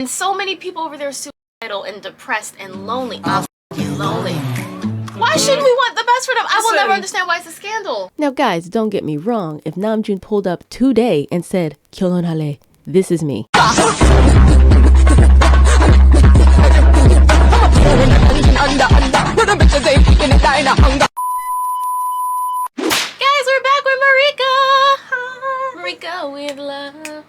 And so many people over there are suicidal and depressed and lonely. I'm lonely. Why shouldn't we want the best for them? I will never understand why it's a scandal. Now guys, don't get me wrong. If Namjoon pulled up today and said, 결혼할래, this is me. Guys, we're back with Marika. Marika with love.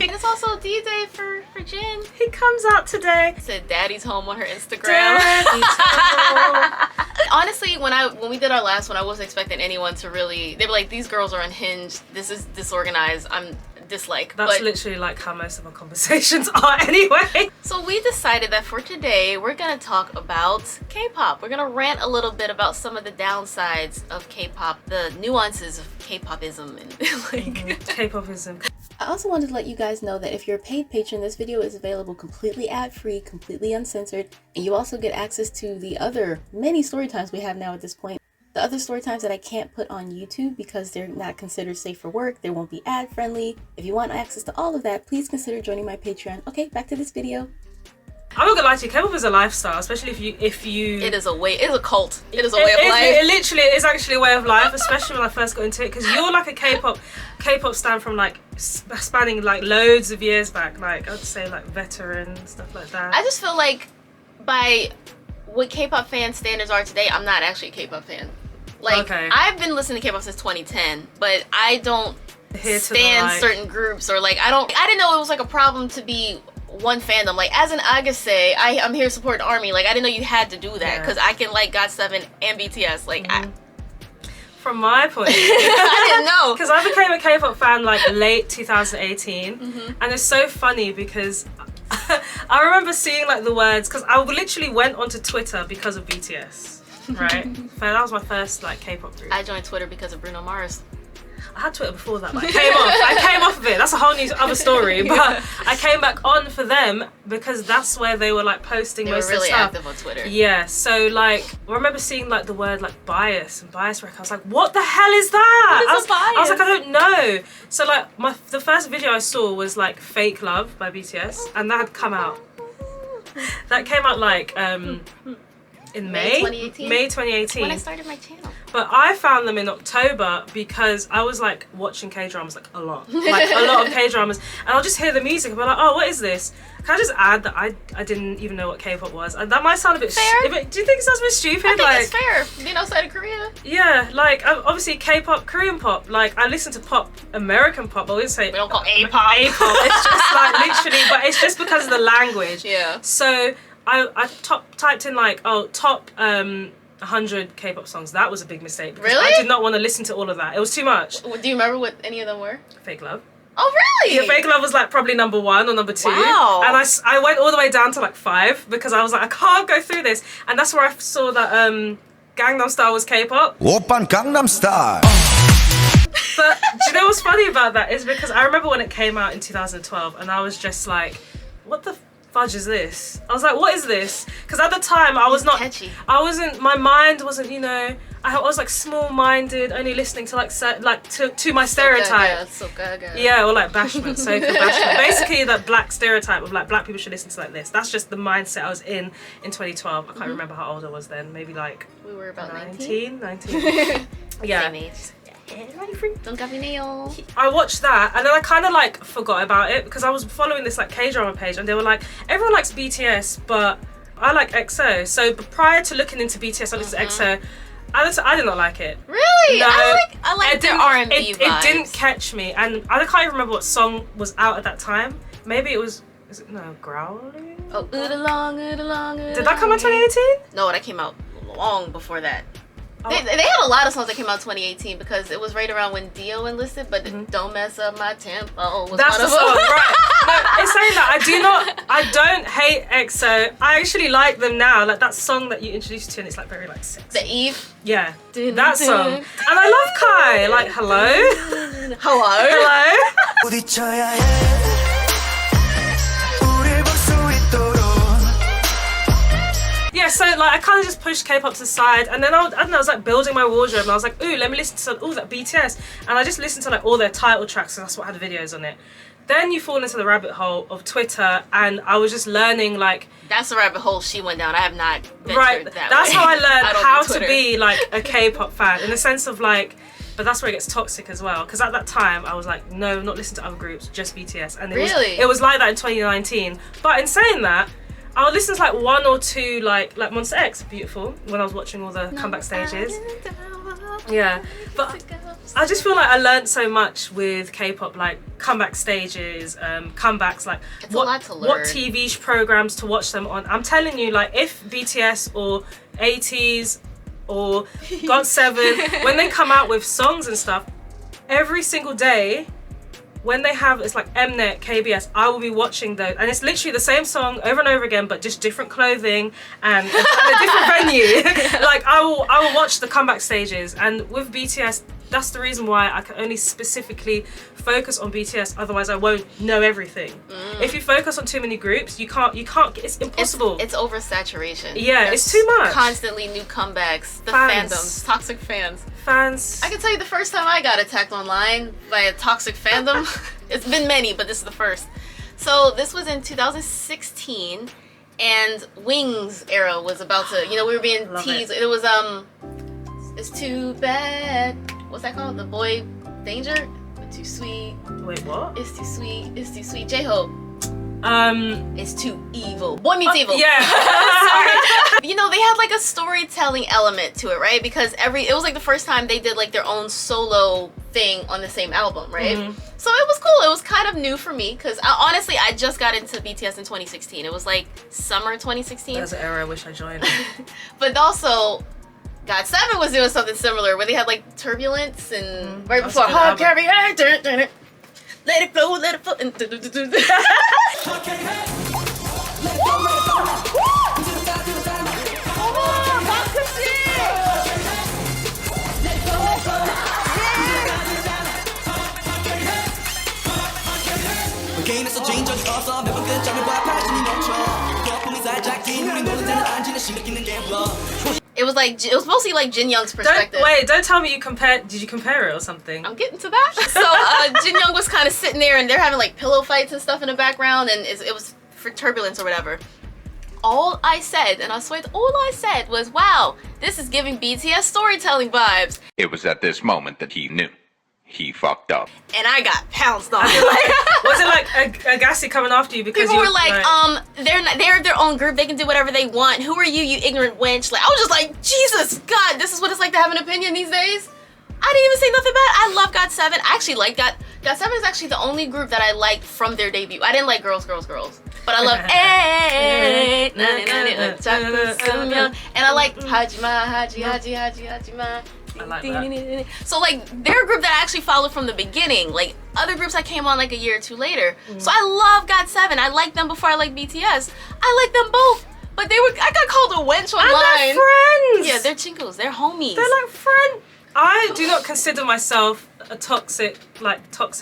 And it's also D-Day for Jin. He comes out today. Said daddy's home on her Instagram. Honestly, when we did our last one, I wasn't expecting anyone to really, they were like, these girls are unhinged, this is disorganized, I'm dislike. That's literally like how most of our conversations are anyway. So we decided that for today, we're gonna talk about K-pop. We're gonna rant a little bit about some of the downsides of K-pop, the nuances of K-popism and like K-popism. I also wanted to let you guys know that if you're a paid patron, this video is available completely ad-free, completely uncensored, and you also get access to the other many story times we have now at this point. The other story times that I can't put on YouTube because they're not considered safe for work, they won't be ad-friendly. If you want access to all of that, please consider joining my Patreon. Okay, back to this video. I'm not gonna lie to you, K-pop is a lifestyle, especially if you it is a cult. It is a way of life. It literally is actually a way of life, especially when I first got into it, because you're like a K-pop stan from like spanning like loads of years back, like I'd say like veteran stuff like that. I just feel like by what K-pop fan standards are today, I'm not actually a K-pop fan. Like, I've been listening to K-pop since 2010, but I don't stand certain groups, or like I didn't know it was like a problem to be one fandom. Like as an Agase, I'm here to support the army. Like I didn't know you had to do that because I can like GOT7 and BTS. Like from my point of view, I didn't know, because I became a K-pop fan like late 2018, and it's so funny because I remember seeing like the words, because I literally went onto Twitter because of BTS. Right? So that was my first like K-pop group. I joined Twitter because of Bruno Mars. I had Twitter before that, but I came off of it. That's a whole new other story. But I came back on for them because that's where they were like posting most of the stuff. They were really active on Twitter. Yeah, so like I remember seeing like the word like bias and bias wreck. I was like, what the hell is that? What is a bias? I was like, I don't know. So like the first video I saw was like Fake Love by BTS, and that had come out. That came out like in May 2018. May 2018. When I started my channel. But I found them in October because I was like watching K-dramas like a lot. Like a lot of K-dramas. And I'll just hear the music and be like, oh, what is this? Can I just add that I didn't even know what K-pop was? And that might sound a bit fair. Do you think it sounds a bit stupid? I think it's fair, being outside of Korea. Yeah, like obviously K-pop, Korean pop. Like I listen to pop, American pop. I wouldn't say we don't call A-pop. A-pop. It's just like literally, but it's just because of the language. Yeah. So I typed in like top 100 K-pop songs. That was a big mistake because really? I did not want to listen to all of that. It was too much. Do you remember what any of them were? Fake Love. Oh really? Yeah, Fake Love was like probably number 1 or number 2. Wow. And I went all the way down to like 5 because I was like, I can't go through this. And that's where I saw that Gangnam Style was K-pop. Oppan Gangnam Style. But do you know what's funny about that is because I remember when it came out in 2012 and I was just like, what the fudge is this? I was like, what is this? Because at the time I was not catchy. My mind wasn't, you know, I was like small-minded, only listening to like to my stereotype. So gaga. Yeah, or like bashment, soca bashment. Basically that black stereotype of like black people should listen to like this. That's just the mindset I was in 2012. I can't remember how old I was then. Maybe like we were about 19. Yeah. Same age. I watched that and then I kind of like forgot about it because I was following this like K-drama page and they were like, everyone likes BTS but I like EXO. So prior to looking into BTS, I listened to EXO. I did not like it. Really? No, I like their R&B vibes. It didn't catch me, and I can't even remember what song was out at that time. Maybe it was Growling? Oh, Oodalong, Oodalong, Oodalong. Did that come out 2018? No, that came out long before that. They had a lot of songs that came out in 2018 because it was right around when Dio enlisted, but Don't Mess Up My Tempo was That's one of the song, them. right. No, it's saying that I don't hate EXO. I actually like them now. Like that song that you introduced to and it's like very like sexy. The Eve? Yeah, that song. And I love Kai. Like, hello? 부딪혀야 Yeah, so like I kind of just pushed K-pop to the side, and then I was like building my wardrobe, and I was like, ooh, let me listen to that BTS, and I just listened to like all their title tracks, and that's what had videos on it. Then you fall into the rabbit hole of Twitter, and I was just learning like. That's the rabbit hole she went down. I have not ventured Right, that that's way. how I learned how to Twitter. be like a K-pop fan, in the sense of like, but that's where it gets toxic as well. Because at that time, I was like, no, not listening to other groups, just BTS. And it was like that in 2019. But in saying that, I would listen to like one or two, like Monster X, beautiful, when I was watching all the comeback stages. Yeah, but I just feel like I learned so much with K-pop, like comeback stages, comebacks, like it's a lot to learn. What TV programs to watch them on. I'm telling you, like if BTS or ATEEZ or GOT7, when they come out with songs and stuff, every single day, when they have, it's like Mnet, KBS, I will be watching those, and it's literally the same song over and over again, but just different clothing and a different venue. Like I will watch the comeback stages, and with BTS, that's the reason why I can only specifically focus on BTS. Otherwise, I won't know everything. If you focus on too many groups, you can't. It's impossible. It's oversaturation. Yeah, There's it's too much. Constantly new comebacks. The Fans. fandoms, toxic fans. Fans. I can tell you the first time I got attacked online by a toxic fandom. It's been many, but this is the first. So this was in 2016, and Wings era was about to. You know, we were being teased. It was It's too bad. What's that called? The Boy Danger? Too sweet. Wait, what? It's too sweet. It's too sweet. J-Hope. It's too evil. Boy Meets Evil. Yeah. Sorry. You know, they had like a storytelling element to it, right? Because it was like the first time they did like their own solo thing on the same album, right? So it was cool. It was kind of new for me because honestly, I just got into BTS in 2016. It was like summer 2016. That's an era I wish I joined. But also, GOT7 was doing something similar where they had like Turbulence and right before Hard Carry, let it flow, let it flow. 게임에서 진 적이 없어 매번 끝장을 봐 팔진이 멈춰 거품이 살짝 긴 우리 모든 데는 안지는 신경 끼는 게 It was mostly like Jin Young's perspective. Don't tell me did you compare it or something? I'm getting to that. So Jin Young was kind of sitting there and they're having like pillow fights and stuff in the background, and it was for Turbulence or whatever. All I said, and I swear all I said was, wow, this is giving BTS storytelling vibes. It was at this moment that he knew. He fucked up. And I got pounced on. Was it like Agassi coming after you because people were like, they're their own group, they can do whatever they want. Who are you, you ignorant wench? Like I was just like, Jesus, God, this is what it's like to have an opinion these days. I didn't even say nothing bad. I love GOT7. I actually like GOT7 is actually the only group that I liked from their debut. I didn't like Girls, Girls, Girls. But I love and I like Hajima, Hajima. I like that. So like they're a group that I actually followed from the beginning. Like other groups I came on like a year or two later. So I love GOT7. I liked them before I liked BTS. I like them both. But I got called a wench online. And they're friends. Yeah, they're chinkos. They're homies. They're like friends. I do not consider myself a toxic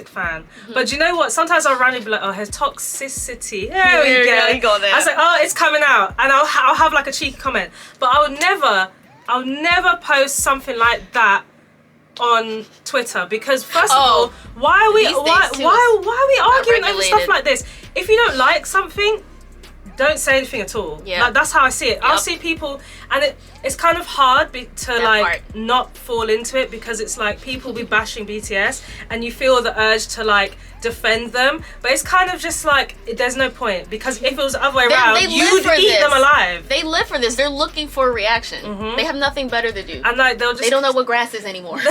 fan. But do you know what? Sometimes I'll randomly be like, oh, here's toxicity. There we go. You go there. I was like, oh, it's coming out. And I'll have like a cheeky comment. But I'll never post something like that on Twitter because first of all, why are we arguing over stuff like this? If you don't like something, don't say anything at all. Yeah. Like, that's how I see it. Yep. I'll see people, and it's kind of hard to not fall into it because it's like people be bashing BTS and you feel the urge to like defend them, but it's kind of just like there's no point because if it was the other way around, you'd eat them alive. They live for this. They're looking for a reaction. They have nothing better to do. And like they don't know what grass is anymore.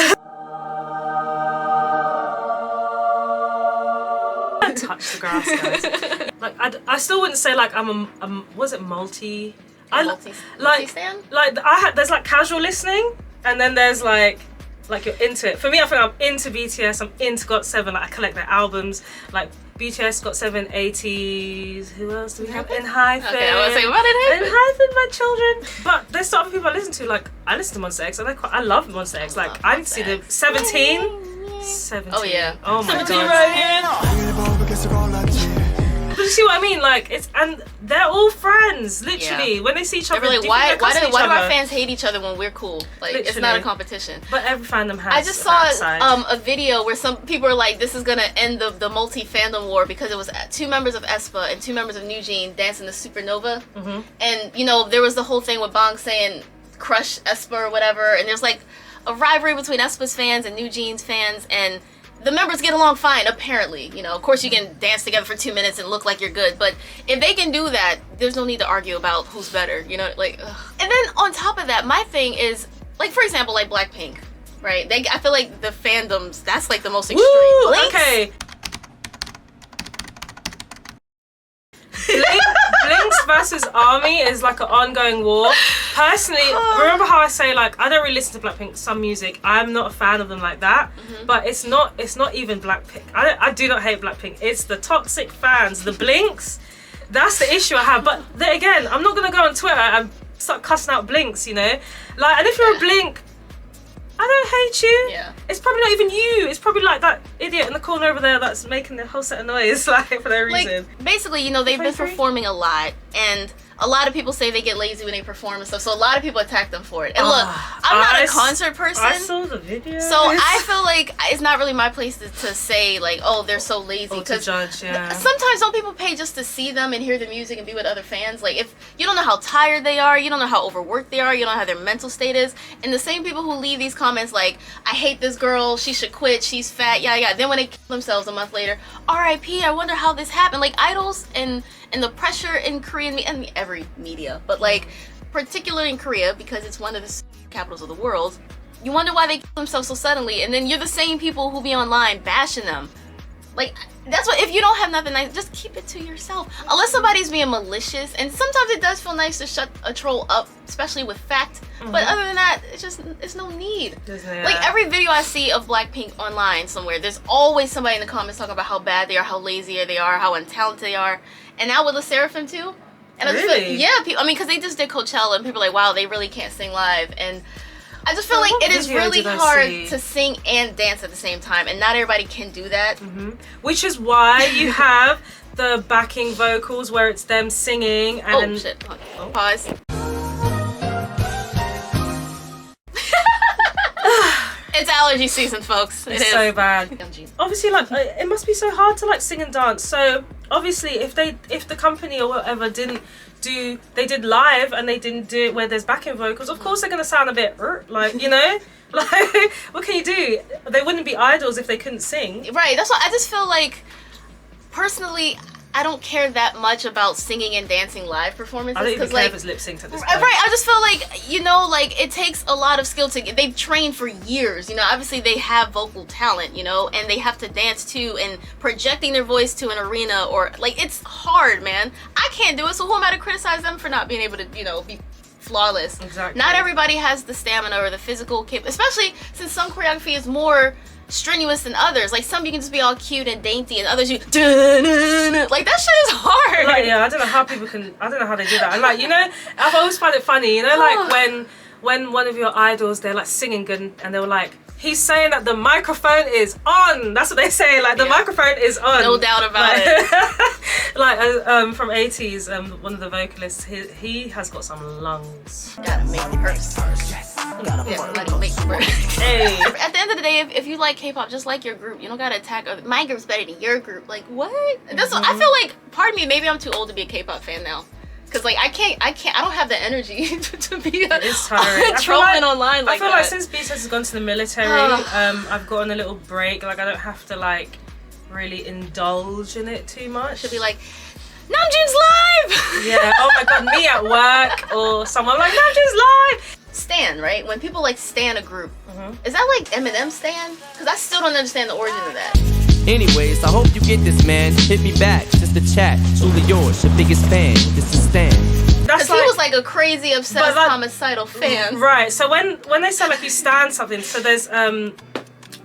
Touch the grass, guys. Like I still wouldn't say like I'm was it multi? Multi-stan? There's like casual listening, and then there's like you're into it. For me, I think I'm into BTS. I'm into GOT7. Like I collect their albums. Like BTS, GOT7, ATEEZ. Who else do we have? Unhinged. Okay, I was saying about Unhinged, my children. But there's other people I listen to. Like I listen to Monster X, and I love Monster X. Like I didn't see the 17. 17. Oh yeah. Oh my 17 god. right here. you see what I mean? Like, and they're all friends, literally. Yeah. When they see each other, like, why do our fans hate each other when we're cool? Like, literally. It's not a competition. But every fandom has. I just saw a video where some people are like, this is gonna end the multi-fandom war because it was 2 members of aespa and 2 members of New Jeans dancing the Supernova. And, you know, there was the whole thing with Bang saying, crush aespa or whatever, and there's like a rivalry between aespa's fans and New Jeans fans, and the members get along fine, apparently. You know, of course you can dance together for 2 minutes and look like you're good, but if they can do that, there's no need to argue about who's better, you know, like, ugh. And then on top of that, my thing is, like, for example, like Blackpink, right? I feel like the fandoms, that's like the most extreme. Woo, Blinks, okay. Blinks versus ARMY is like an ongoing war. Personally, remember how I say, like, I don't really listen to Blackpink, some music. I'm not a fan of them like that. But it's not even Blackpink. I do not hate Blackpink. It's the toxic fans, the Blinks. That's the issue I have. But then again, I'm not gonna go on Twitter and start cussing out Blinks, you know? Like, and if you're a Blink, I don't hate you. Yeah. It's probably not even you. It's probably like that idiot in the corner over there that's making the whole set of noise, like, for no reason. Like, basically, you know, they've been performing a lot, and a lot of people say they get lazy when they perform and stuff, so a lot of people attack them for it. And look, I'm not a concert person. I saw the video. So I feel like it's not really my place to say, like, oh, they're so lazy. Or to judge, yeah. Sometimes don't people pay just to see them and hear the music and be with other fans? Like, if you don't know how tired they are, you don't know how overworked they are, you don't know how their mental state is, and the same people who leave these comments like, I hate this girl, she should quit, she's fat, yeah. Then when they kill themselves a month later, R.I.P., I wonder how this happened. Like, idols and the pressure in Korean and every media, but like particularly in Korea, because it's one of the capitals of the world, you wonder why they kill themselves so suddenly, and then you're the same people who be online bashing them. Like, that's what, if you don't have nothing nice, just keep it to yourself. Unless somebody's being malicious, and sometimes it does feel nice to shut a troll up, especially with fact. But other than that, it's no need. Like, every video I see of Blackpink online somewhere, there's always somebody in the comments talking about how bad they are, how lazy they are, how untalented they are. And now with the Seraphim too. And I just feel, yeah, people, I mean, because they just did Coachella, and people are like, wow, they really can't sing live. And I just feel like it is really hard to sing and dance at the same time, and not everybody can do that. Which is why you have the backing vocals where it's them singing and... Oh, shit. Pause. It's allergy season, folks. It's so bad. Obviously, like, it must be so hard to, like, sing and dance. So obviously, if the company or whatever they did live and they didn't do it where there's backing vocals, of course they're gonna sound a bit like, you know, like, what can you do? They wouldn't be idols if they couldn't sing. Right. That's why I just feel like, personally, I don't care that much about singing and dancing live performances. I don't even care like, if it's lip synced at this point. Right, I just feel like, you know, like, it takes a lot of skill to they've trained for years, you know, obviously they have vocal talent, you know, and they have to dance too, and projecting their voice to an arena, or, like, it's hard, man. I can't do it, so who am I to criticize them for not being able to, you know, be flawless? Exactly. Not everybody has the stamina or the physical especially since some choreography is more strenuous than others. Like, some you can just be all cute and dainty, and others you like, that shit is hard. Like, yeah, I don't know how they do that. And, like, you know, I've always found it funny, you know, like when one of your idols, they're like singing good, and they were like, he's saying that the microphone is on. That's what they say, like, the microphone is on. No doubt about it. Like, from 80s, one of the vocalists, he has got some lungs. Gotta make it hurt. Yeah, let it make it hurt. Hey. At the end of the day, if you like K-pop, just like your group. You don't gotta attack my group's better than your group. Like, what? That's what, I feel like, pardon me, maybe I'm too old to be a K-pop fan now. Cause, like, I don't have the energy to be trolling online like that. I feel like since BTS has gone to the military, I've gotten a little break. Like, I don't have to, like, really indulge in it too much. Should be like, Namjoon's live! Yeah, oh my god, me at work, or someone like, Namjoon's live! Stan, right? When people, like, stan a group, is that like Eminem stan? Cause I still don't understand the origin of that. Anyways, I hope you get this, man. Hit me back, just a chat. Truly yours, your biggest fan. This is Stan. Because he was like a crazy, obsessed, homicidal fan. Right, so when they say, like, you stan something, so there's,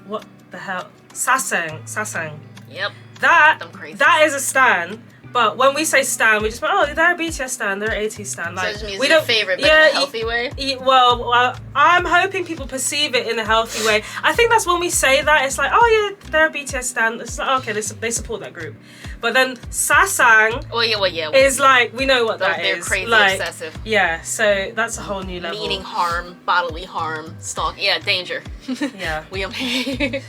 what the hell? Sasang. Yep. That is a stan, But when we say stan, we just oh, they're a BTS stan, they're an AT stan. Like, so it just means we don't favorite, but in a healthy way. Well, I'm hoping people perceive it in a healthy way. I think that's when we say that, it's like, oh yeah, they're a BTS stan. It's like, okay, they support that group. But then Sasang is like, we know what that is. They're crazy like, obsessive. Yeah, so that's a whole new level. Meaning harm, bodily harm, stalk. Yeah, danger. Yeah. We okay.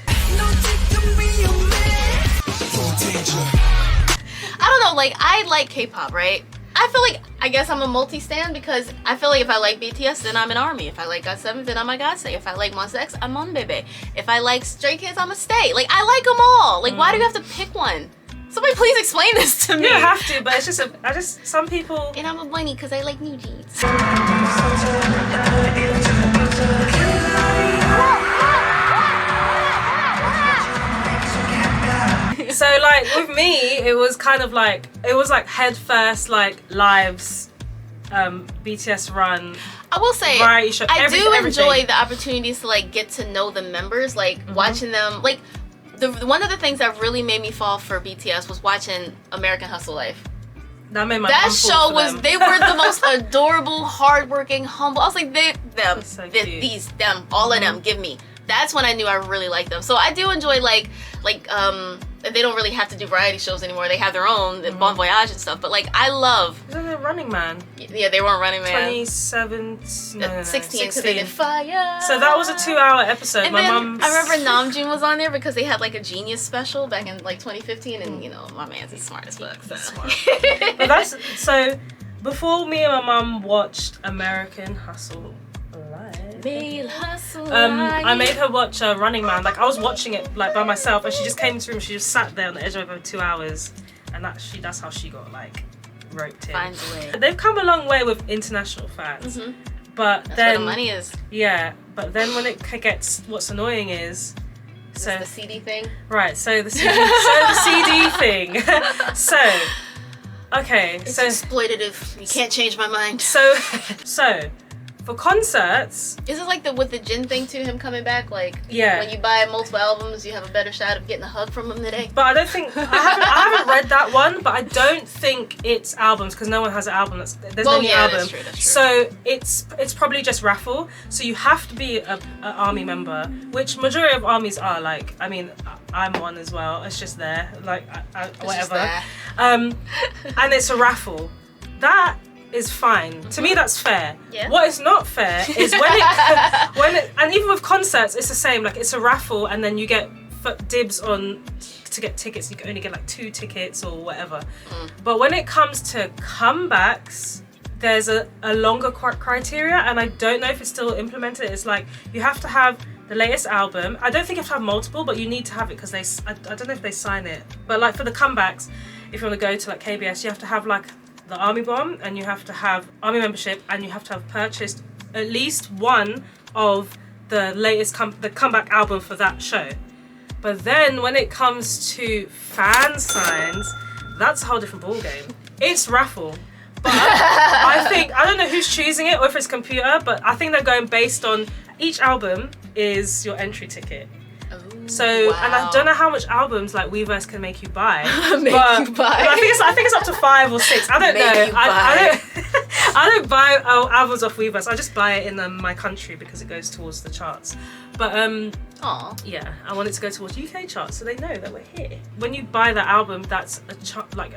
I don't know, like, I like K-pop, right? I feel like, I guess I'm a multi-stan because I feel like if I like BTS, then I'm an ARMY. If I like GOT7, then I'm a GOT7. If I like Monsta X, I'm on Bebe. If I like Stray Kids, I'm a Stay. Like, I like them all. Like, why do you have to pick one? Somebody please explain this to me. You don't have to, but it's just, some people... And I'm a bunny because I like New Jeans. So like with me, it was kind of like head first, like lives, BTS run. I will say, variety show, I do everything. enjoy the opportunities to like get to know the members, like watching them. Like one of the things that really made me fall for BTS was watching American Hustle Life. That made my that show was. They were the most adorable, hardworking, humble. I was like, them, all of them. Give me. That's when I knew I really liked them. So I do enjoy like they don't really have to do variety shows anymore. They have their own, Bon Voyage and stuff. But like I love. Isn't it Running Man? Yeah, they weren't Running Man. 16 because they did Fire. So that was a 2-hour episode. And my then I remember Namjoon was on there because they had like a Genius special back in like 2015, and you know my man's smart as fuck. So. Smart. But that's so. Before me and my mum watched American Hustle Live. I made her watch Running Man. Like I was watching it like by myself, and she just came into the room. She just sat there on the edge of over 2 hours, and that's how she got like roped in. Finds a way. They've come a long way with international fans, but that's then where the money is. Yeah, but then when it gets, what's annoying is. So the CD thing. Right. So the CD thing. So. Okay. It's so exploitative. You can't change my mind. So. For concerts, is it like with the Jin thing too? Him coming back, like when you buy multiple albums, you have a better shot of getting a hug from him today. But I don't think I haven't read that one, but I don't think it's albums because no one has an album. There's no new album. That's true. So it's probably just raffle. So you have to be an ARMY member, which majority of ARMYs are. Like I mean, I'm one as well. It's just there, like whatever. There. And it's a raffle. That is fine. To me, that's fair. Yeah. What is not fair is when it, and even with concerts, it's the same. Like it's a raffle, and then you get dibs on to get tickets. You can only get like 2 tickets or whatever. But when it comes to comebacks, there's a longer criteria, and I don't know if it's still implemented. It's like you have to have the latest album. I don't think you have to have multiple, but you need to have it because I don't know if they sign it. But like for the comebacks, if you want to go to like KBS, you have to have like the ARMY bomb, and you have to have ARMY membership, and you have to have purchased at least one of the latest the comeback album for that show. But then when it comes to fan signs, that's a whole different ballgame. It's raffle. But I don't know who's choosing it or if it's computer, but I think they're going based on each album is your entry ticket. So and I don't know how much albums like Weverse can make you buy. I think it's up to 5 or 6. I don't know. I don't buy albums off Weverse. I just buy it in my country because it goes towards the charts. But yeah, I want it to go towards UK charts so they know that we're here. When you buy that album, that's a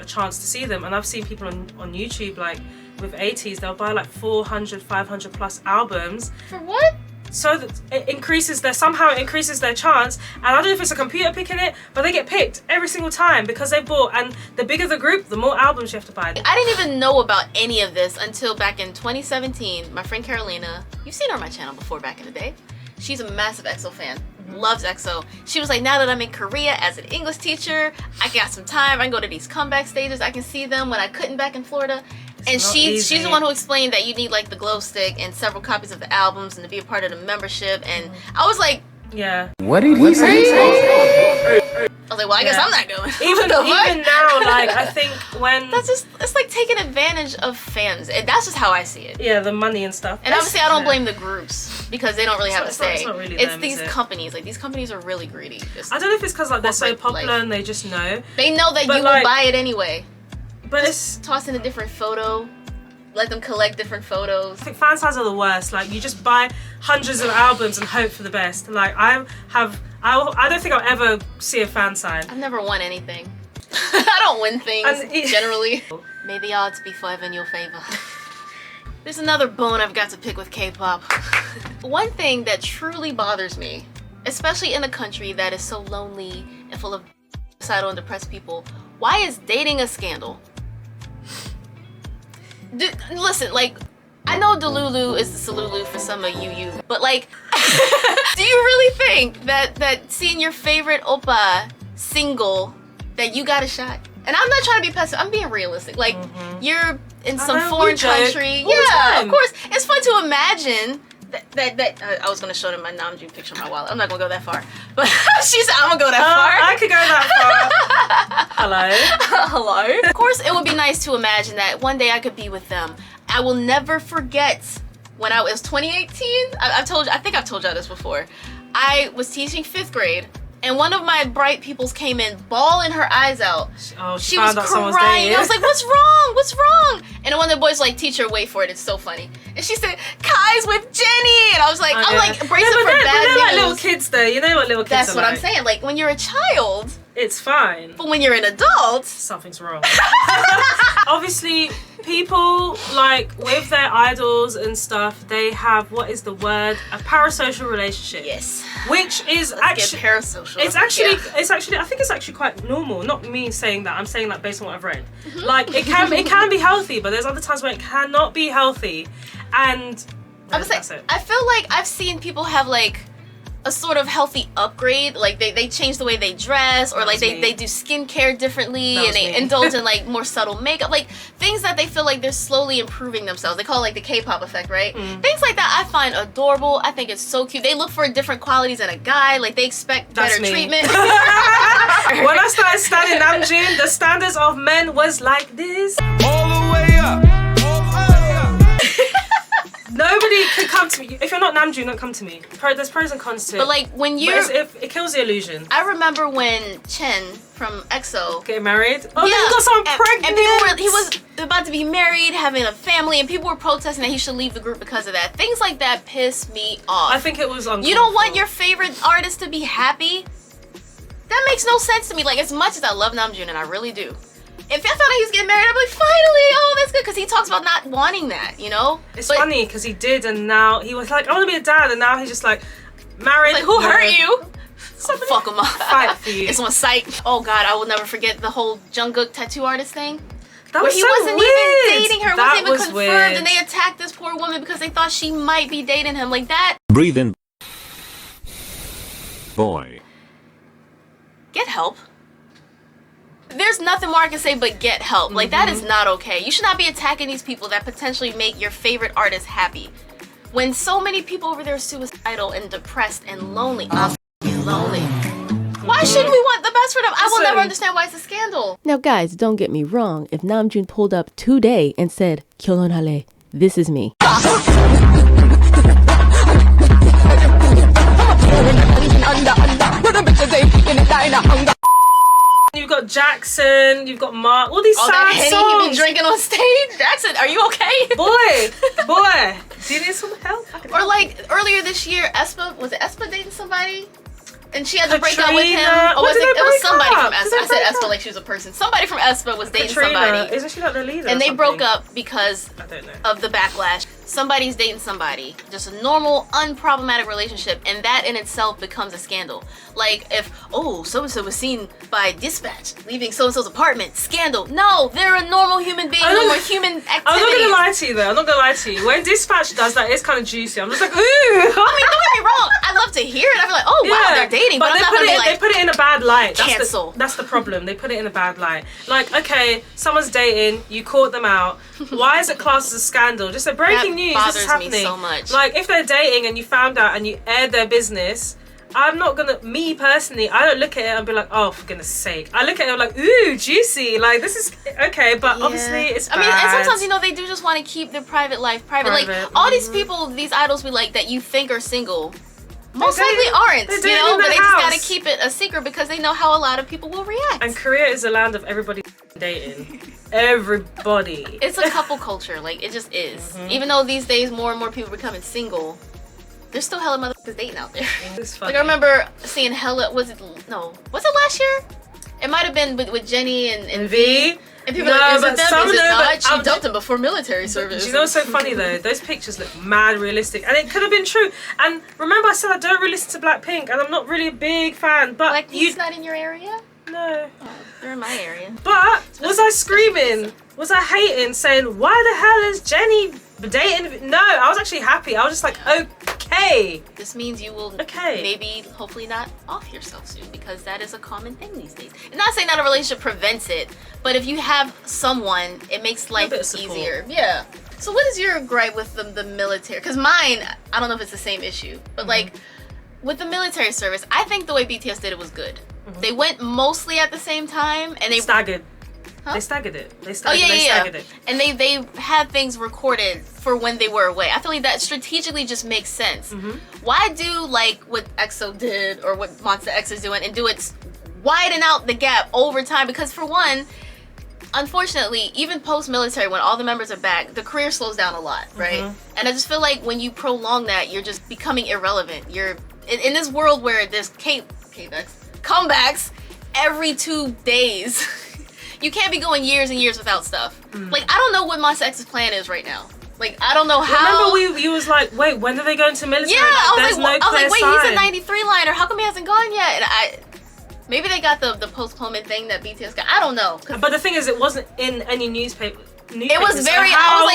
chance to see them. And I've seen people on YouTube like with 80s, they'll buy like 400, 500 plus albums. For what? So that it increases their chance, and I don't know if it's a computer picking it, but they get picked every single time because they bought, and the bigger the group, the more albums you have to buy. I didn't even know about any of this until back in 2017. My friend Carolina, you've seen her on my channel before back in the day. She's a massive EXO fan, loves EXO. She was like, now that I'm in Korea as an English teacher, I got some time, I can go to these comeback stages, I can see them when I couldn't back in Florida. And she's the one who explained that you need like the glow stick and several copies of the albums and to be a part of the membership. And I was like, yeah. What did he say? I was like, well, I guess I'm not going. Even now, like I think when it's like taking advantage of fans, and that's just how I see it. Yeah, the money and stuff. And obviously, I don't blame the groups because they don't really have a say. It's not really it's them, these companies. Like these companies are really greedy. I don't know if it's because like they're so popular and they just know. They know that you will buy it anyway. But just toss in a different photo. Let them collect different photos. I think fan signs are the worst. Like, you just buy hundreds of albums and hope for the best. Like, I don't think I'll ever see a fan sign. I've never won anything. I don't win things, generally. May the odds be forever in your favor. There's another bone I've got to pick with K-pop. One thing that truly bothers me, especially in a country that is so lonely and full of suicidal and depressed people, why is dating a scandal? Listen, like, I know Delulu is the Salulu for some of you, but like, do you really think that seeing your favorite oppa single, that you got a shot? And I'm not trying to be pessimistic, I'm being realistic. Like, you're in some foreign country. Yeah, of course. It's fun to imagine that I was gonna show them my Namjoon picture in my wallet. I'm not gonna go that far. But she said I'm gonna go that far. I could go that far. Hello. Hello. Of course, it would be nice to imagine that one day I could be with them. I will never forget when it was 2018. I think I've told y'all this before. I was teaching 5th grade. And one of my bright peoples came in, bawling her eyes out. Oh, she was crying. I was like, "What's wrong? What's wrong?" And one of the boys was like, "Teacher, wait for it. It's so funny." And she said, "Kai's with Jenny." And I was like, I'm like bracing for bad news. news. Like little kids, though. You know what little kids That's are what like. I'm saying. Like, when you're a child, it's fine. But when you're an adult, something's wrong. Obviously, people, like, with their idols and stuff, they have, what is the word? A parasocial relationship. Yes. Which is actually parasocial. It's actually I think it's actually quite normal. Not me saying that. I'm saying that based on what I've read. Like, it can be healthy, but there's other times where it cannot be healthy. And I feel like I've seen people have like a sort of healthy upgrade, like they change the way they dress, or like they do skincare differently, and they indulge in like more subtle makeup, like things that they feel like they're slowly improving themselves. They call it like the K-pop effect, right? Things like that I find adorable. I think it's so cute. They look for different qualities in a guy, like they expect better treatment. When I started studying Namjoon, the standards of men was like this. All the way up. Nobody can come to me. If you're not Namjoon, don't come to me. There's pros and cons to it. But like when you're, it kills the illusion. I remember when Chen from EXO getting married. Oh, yeah, he got someone pregnant. And he was about to be married, having a family, and people were protesting that he should leave the group because of that. Things like that piss me off. I think it was uncomfortable. You don't want your favorite artist to be happy? That makes no sense to me. Like, as much as I love Namjoon, and I really do, if I found out he was getting married, I'd be like, finally, oh, that's good, because he talks about not wanting that, you know? It's funny, because he did, and now he was like, I want to be a dad, and now he's just like, married. Like, who hurt you? Fuck him up. Fight for you. It's on site. Oh, God, I will never forget the whole Jungkook tattoo artist thing. That was he so wasn't weird. even dating her, That wasn't even was confirmed, weird. and they attacked this poor woman because they thought she might be dating him. Like that. Breathe in. Boy. Get help. There's nothing more I can say but get help. Like, that is not okay. You should not be attacking these people that potentially make your favorite artist happy. When so many people over there are suicidal and depressed and lonely. I'm lonely. Why shouldn't we want the best for them? I will never understand why it's a scandal. Now guys, don't get me wrong. If Namjoon pulled up today and said, "결혼할래, this is me." You've got Jackson, you've got Mark, all these sad that Henny songs. you've been drinking on stage. Jackson, are you okay? Boy, do you need some help? Or like earlier this year, was it Aespa dating somebody? And she had to break up with him. Or it was somebody from Aespa. I said Aespa like she was a person. Somebody from Aespa was dating somebody. Isn't she like the leader? And they broke up because I don't know. of the backlash. Somebody's dating somebody. Just a normal, unproblematic relationship, and that in itself becomes a scandal. Like if, oh, so-and-so was seen by Dispatch leaving so-and-so's apartment. Scandal. No, they're a normal human being, normal human activity. I'm not gonna lie to you though. I'm not gonna lie to you. When Dispatch does that, it's kind of juicy. I'm just like, ooh. I mean, don't get me wrong. I love to hear it. I'd be like, oh wow, they're dating. But I'm not gonna be like, they put it in a bad light. Cancel. That's the problem. They put it in a bad light. Like, okay, someone's dating, you caught them out. Why is it classed as a scandal? Just a breaking news. This is happening. Me so much. Like, if they're dating and you found out and you aired their business, I'm not gonna, me personally, I don't look at it and be like, oh, for goodness sake. I look at it like, ooh, juicy. Like, this is okay, but obviously it's bad. I mean, and sometimes, you know, they do just want to keep their private life private. Like, all these people, these idols we like that you think are single, most likely aren't, you know, but they just gotta keep it a secret because they know how a lot of people will react. And Korea is a land of everybody dating. Everybody. It's a couple culture, like it just is. Even though these days more and more people are becoming single, there's still hella motherfuckers dating out there. Like I remember seeing was it last year? It might have been with Jenny and V. And people are like, is it them? Is it not? She dumped him before military service. Do you know what's so funny though? Those pictures look mad realistic, and it could have been true. And remember, I said I don't really listen to Blackpink, and I'm not really a big fan. But Blackpink's not in your area? No. Oh, they're in my area. But was I screaming? Was I hating? Saying why the hell is Jenny dating? No, I was actually happy. I was just like, okay. This means you will maybe, hopefully not off yourself soon, because that is a common thing these days. And not saying that a relationship prevents it, but if you have someone, it makes life easier. Yeah. So what is your gripe with the military? Because mine, I don't know if it's the same issue, but like with the military service, I think the way BTS did it was good. They went mostly at the same time, and they staggered. Huh? They staggered it. They staggered it. And they had things recorded for when they were away. I feel like that strategically just makes sense. Why do like what EXO did or what Monsta X is doing and do it widen out the gap over time? Because for one, unfortunately, even post-military, when all the members are back, the career slows down a lot, right? And I just feel like when you prolong that, you're just becoming irrelevant. You're in this world where there's comebacks every 2 days. You can't be going years and years without stuff. Like, I don't know what Monsta X's plan is right now. Like, I don't know how. Remember you was like, wait, when are they going to military? Yeah, I was like, wait, he's a 93 liner. How come he hasn't gone yet? And maybe they got the postponement thing that BTS got. I don't know. But the thing is, it wasn't in any newspaper. It was very. I was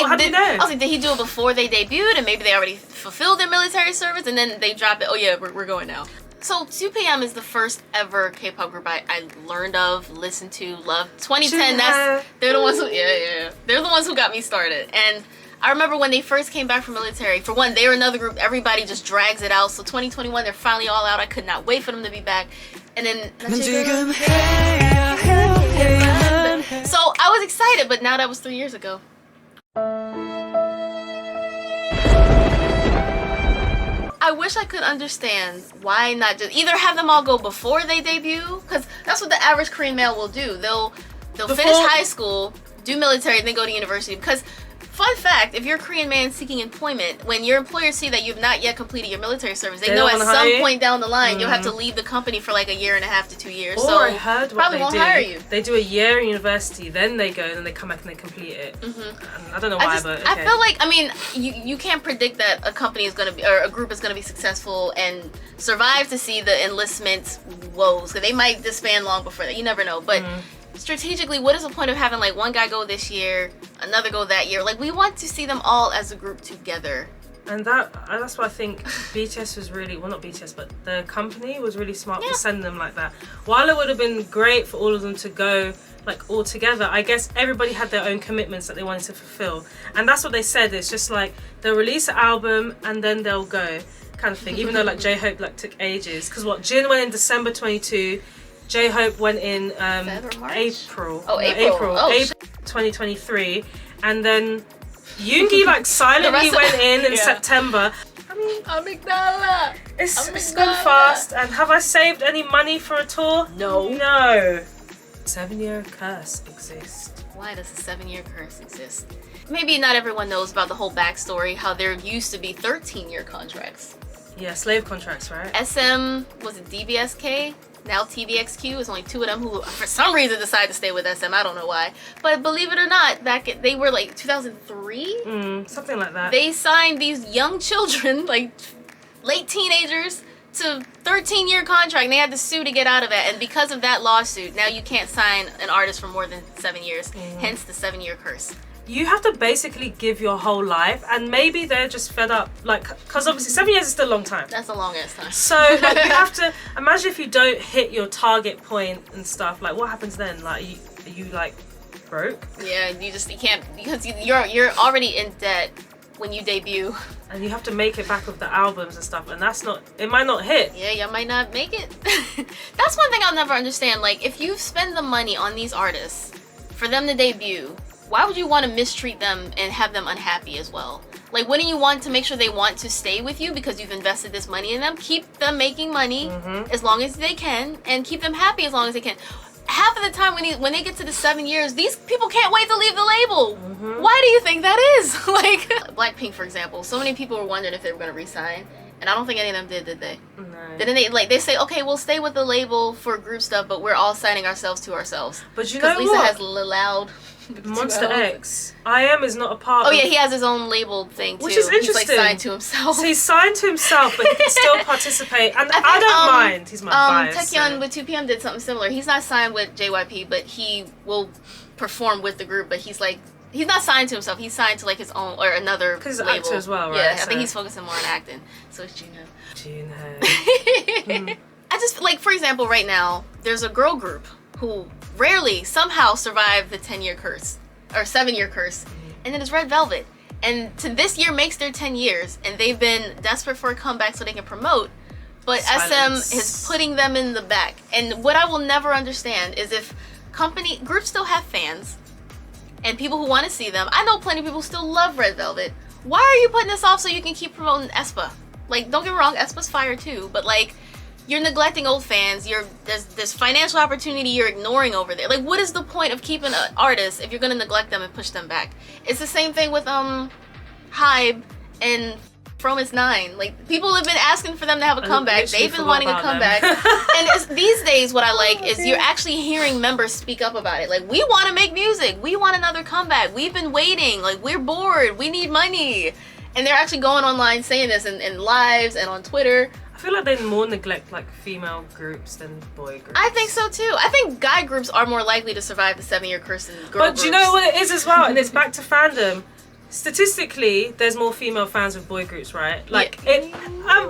like, did he do it before they debuted, and maybe they already fulfilled their military service, and then they dropped it. Oh yeah, we're going now. So 2PM is the first ever K-pop group I learned of, listened to, loved. 2010. They're the ones who they're the ones who got me started. And I remember when they first came back from military. For one, they were another group. Everybody just drags it out. So 2021, they're finally all out. I could not wait for them to be back. And then so I was excited, but now that was 3 years ago. I wish I could understand why not just either have them all go before they debut, because that's what the average Korean male will do. They'll finish high school, do military, and then go to university. Because fun fact, if you're a Korean man seeking employment, when your employers see that you've not yet completed your military service, they know at some point down the line you'll have to leave the company for like 1.5 to 2 years. Or so I heard what probably they won't do. hire you. They do a year in university, then they go, and then they come back and they complete it. I don't know why, but okay. I feel like, I mean, you can't predict that a company is gonna be, or a group is gonna be successful and survive to see the enlistment woes. They might disband long before that. You never know, but. Strategically, what is the point of having like one guy go this year, another go that year? Like, we want to see them all as a group together. And that's why I think BTS was really, well, not BTS, but the company was really smart to send them like that. While it would have been great for all of them to go like all together, I guess everybody had their own commitments that they wanted to fulfill. And that's what they said. It's just like they'll release an album and then they'll go kind of thing. Even though like J-Hope like took ages. Because Jin went in December 22. J-Hope went in April 2023, and then Yoongi like silently went in September. I mean, Amygdala. It's gone fast. And have I saved any money for a tour? No. 7-year curse exists. Why does a 7-year curse exist? Maybe not everyone knows about the whole backstory, how there used to be 13-year contracts. Yeah, slave contracts, right? SM, was it DBSK? Now TVXQ, is only 2 of them who for some reason decided to stay with SM. I don't know why. But believe it or not, they were like 2003? Something like that. They signed these young children, like late teenagers, to 13-year contract, and they had to sue to get out of it. And because of that lawsuit, now you can't sign an artist for more than 7 years. Hence the 7-year curse. You have to basically give your whole life, and maybe they're just fed up, like, because obviously 7 years is still a long time. That's a long ass time. So like, you have to imagine if you don't hit your target point and stuff. Like, what happens then? Like, are you like broke? Yeah, you can't, because you're already in debt when you debut, and you have to make it back with the albums and stuff, and it might not hit. Yeah, you might not make it. That's one thing I'll never understand. Like, if you spend the money on these artists for them to debut, why would you want to mistreat them and have them unhappy as well? Like, wouldn't you want to make sure they want to stay with you because you've invested this money in them? Keep them making money as long as they can, and keep them happy as long as they can. half of the time when they get to the 7 years, these people can't wait to leave the label. Why do you think that is? Like Blackpink, for example, so many people were wondering if they were going to resign, and I don't think any of them did they? No. Then they say, okay, we'll stay with the label for group stuff, but we're all signing ourselves to ourselves. But you know Lisa what? has Loud. Monster X. IM is not a part of... Oh yeah, he has his own label thing too. Which is interesting. He's like signed to himself. So he's signed to himself, but he can still participate. And I don't mind. He's my bias. Taecyeon with 2PM did something similar. He's not signed with JYP, but he will perform with the group. But he's not signed to himself. He's signed to like his own or another because he's label. an actor as well, right? Yeah, I think he's focusing more on acting. So it's Juno. Juno. I just like, for example, right now there's a girl group who rarely somehow survive the 10-year curse or 7-year curse, and then it's Red Velvet. And to this year makes their 10 years, and they've been desperate for a comeback so they can promote. But Silence. SM is putting them in the back. And what I will never understand is if groups still have fans and people who want to see them. I know plenty of people still love Red Velvet. Why are you putting this off so you can keep promoting aespa? Like, don't get me wrong, aespa's fire too, but like, you're neglecting old fans. There's financial opportunity you're ignoring over there. Like, what is the point of keeping an artist if you're gonna neglect them and push them back? It's the same thing with Hybe and Fromis 9. Like, people have been asking for them to have a comeback. They've been wanting a comeback. And these days, what I like is you're actually hearing members speak up about it. Like, we want to make music. We want another comeback. We've been waiting. Like, we're bored. We need money. And they're actually going online saying this in lives and on Twitter. I feel like they more neglect like female groups than boy groups. I think so too. I think guy groups are more likely to survive the 7-year curse than girl groups. But do you know what it is as well? And it's back to fandom. Statistically, there's more female fans with boy groups, right? Like yeah. Yeah.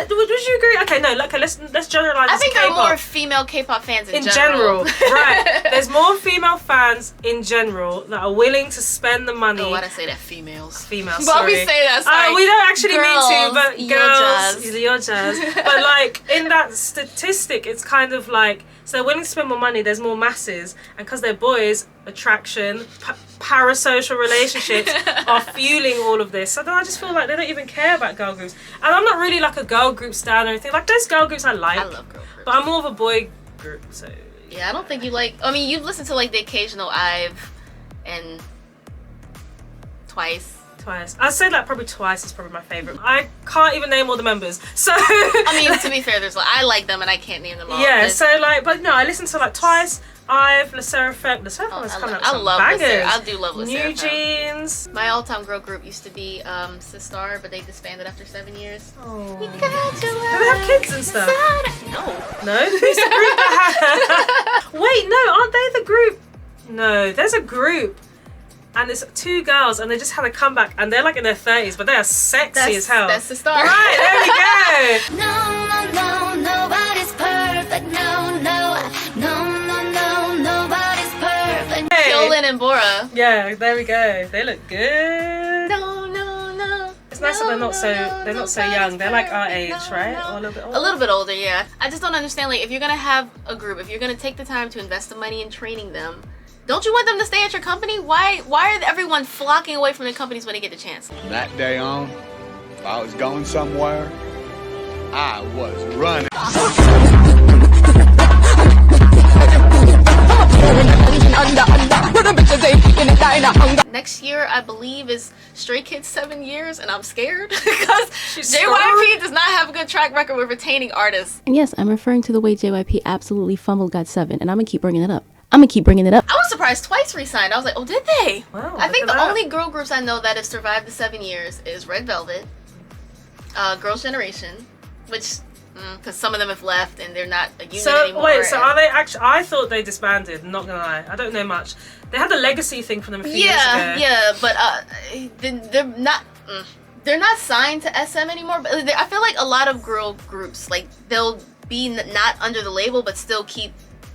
Would you agree? Okay, no. Okay, let's generalize. I think there K-pop. are more female K-pop fans in general. Right. There's more female fans in general that are willing to spend the money. Oh, why'd I say that? Females. Females. But sorry. we say that. Sorry. We don't actually girls, mean to, but girls, your jazz. jazz. But like in that statistic, it's kind of like, so they're willing to spend more money. There's more masses, and because they're boys, attraction, parasocial relationships are fueling all of this. So then I just feel like they don't even care about girl groups. And I'm not really like a girl group stan or anything. Like, there's girl groups I like. I love girl groups. But I'm more of a boy group. So yeah, I don't think you like. I mean, you've listened to like the occasional IVE and Twice. I'd say like probably Twice is probably my favorite. I can't even name all the members. So I mean, to be fair, there's like, I like them and I can't name them all. Yeah, so like, but no, I listen to like Twice, IVE, Le Sserafim. Le Sserafim is coming up with some bangers. I do love Le Sserafim. New Jeans. My all-time girl group used to be Sistar, but they disbanded after 7 years. Oh. Do Do they have kids and stuff? No. No? Who's the group that had... Wait, no, aren't they the group? No, there's a group. And it's 2 girls, and they just had a comeback, and they're like in their 30s, but they are sexy as hell. That's Sistar. Right, there we go. No, nobody's perfect. No, nobody's perfect. Hey. Kyolin and Bora. Yeah, there we go. They look good. No. It's nice that they're not so young. They're like our age, right? Or a little bit older. A little bit older, yeah. I just don't understand, like, if you're gonna have a group, if you're gonna take the time to invest the money in training them, don't you want them to stay at your company? Why are everyone flocking away from their companies when they get the chance? From that day on, if I was going somewhere, I was running. Next year, I believe, is Stray Kids 7 years, and I'm scared because JYP does not have a good track record with retaining artists. And yes, I'm referring to the way JYP absolutely fumbled GOT7, and I'm gonna keep bringing it up. I was surprised Twice re-signed. I was like, oh, did they? Wow, I think the only girl groups I know that have survived the 7 years is Red Velvet, Girls' Generation, which, because some of them have left and they're not a unit anymore. Wait, so are they actually? I thought they disbanded. I'm not gonna lie, I don't know much. They had the legacy thing from them a few years ago. Yeah, but they're not. They're not signed to SM anymore. But I feel like a lot of girl groups, like, they'll be not under the label, but still keep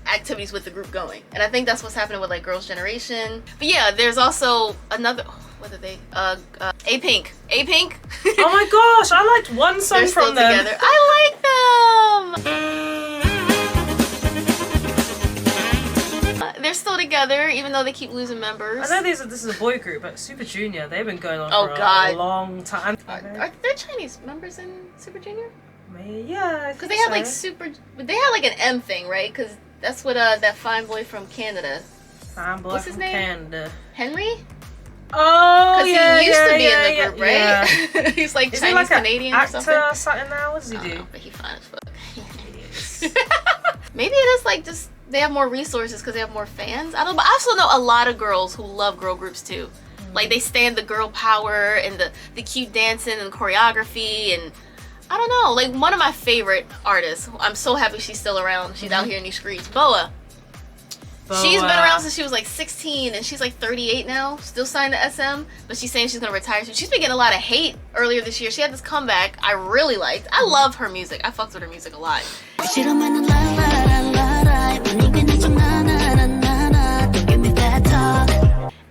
activities with the group going, and I think that's what's happening with like Girls' Generation. But yeah, there's also another. What are they? A-Pink. A-Pink. Oh my gosh, I liked one song They're from still them. Together. I like them. They're still together, even though they keep losing members. I know this is a boy group, but Super Junior, they've been going on for a long time. Are there Chinese members in Super Junior? Yeah, because they had like they had like an M thing, right? Because That's what that fine boy from Canada. Fine boy What's his from name? Canada. Henry? Oh, Because yeah, he used to be yeah, in the group, right? Yeah. He's like Is Chinese he like Canadian an or actor something. or something now? What does he I don't do? know, but he fine as fuck. Maybe it is like just they have more resources because they have more fans. I don't know, but I also know a lot of girls who love girl groups too. Like they stand the girl power and the cute dancing and choreography, and I don't know. Like one of my favorite artists. I'm so happy she's still around. She's out here in these streets. Boa. She's been around since she was like 16 and she's like 38 now, still signed to SM, but she's saying she's gonna retire soon. She's been getting a lot of hate earlier this year. She had this comeback I really liked. I love her music. I fucked with her music a lot.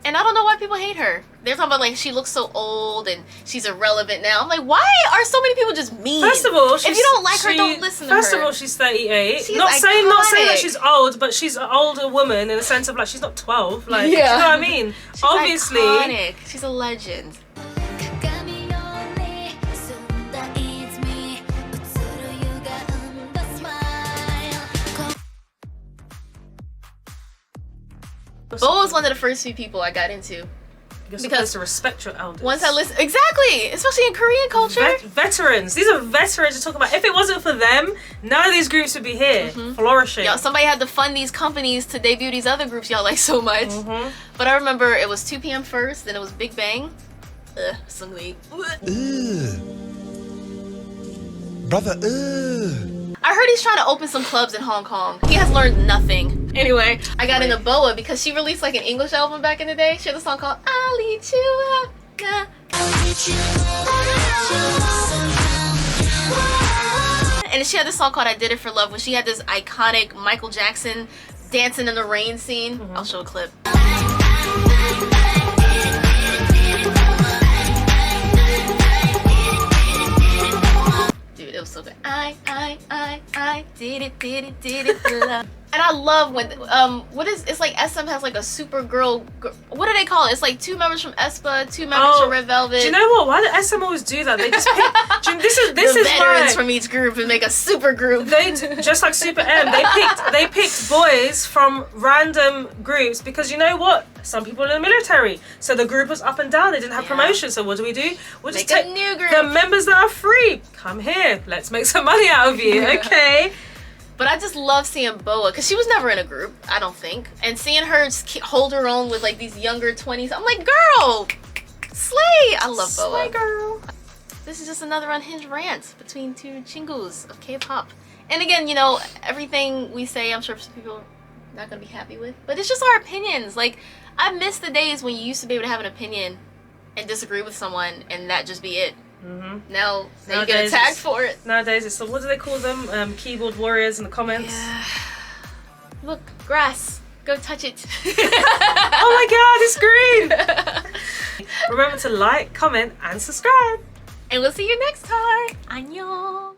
And I don't know why people hate her. They're talking about like she looks so old and she's irrelevant now. I'm like, why are so many people just mean? First of all, if you don't like her, don't listen to her. First of all, she's 38. She's not saying that iconic. she's old, but she's an older woman in the sense of like she's not 12. Like, Yeah. do you know what I mean? She's Obviously, iconic. She's a legend. Bo was one of the first few people I got into. You're supposed to respect your elders. Once I listen, exactly, especially in Korean culture. Veterans. These are veterans to talk about. If it wasn't for them, none of these groups would be here, flourishing. Y'all, somebody had to fund these companies to debut these other groups y'all like so much. But I remember it was 2 p.m. first, then it was Big Bang. Sunglee. Brother, I heard he's trying to open some clubs in Hong Kong. He has learned nothing. Anyway, I got into Boa because she released like an English album back in the day. She had a song called I'll Eat You Up. Nah. And she had this song called I Did It For Love when she had this iconic Michael Jackson dancing in the rain scene. I'll show a clip. Dude, it was so good. I did it for love. And I love when it's like SM has like a super girl. What do they call it? It's like 2 members from aespa, 2 members from Red Velvet. Do you know what? Why do SM always do that? They just pick. This is veterans why from each group and make a super group. They just like Super M. They picked boys from random groups because you know what? Some people in the military, so the group was up and down. They didn't have promotion. So what do? We'll just take a new group. The members that are free. Come here. Let's make some money out of you. Okay. But I just love seeing Boa because she was never in a group, I don't think. And seeing her just hold her own with like these younger 20s, I'm like, girl, slay! I love Boa. Slay, girl. This is just another unhinged rant between 2 chingus of K-pop. And again, you know, everything we say, I'm sure some people are not gonna be happy with, but it's just our opinions. Like, I miss the days when you used to be able to have an opinion and disagree with someone and that just be it. Now you get attacked for it. Nowadays, it's what do they call them? Keyboard warriors in the comments. Yeah. Look, grass. Go touch it. Oh my god, it's green! Remember to like, comment, and subscribe. And we'll see you next time. Annyeong.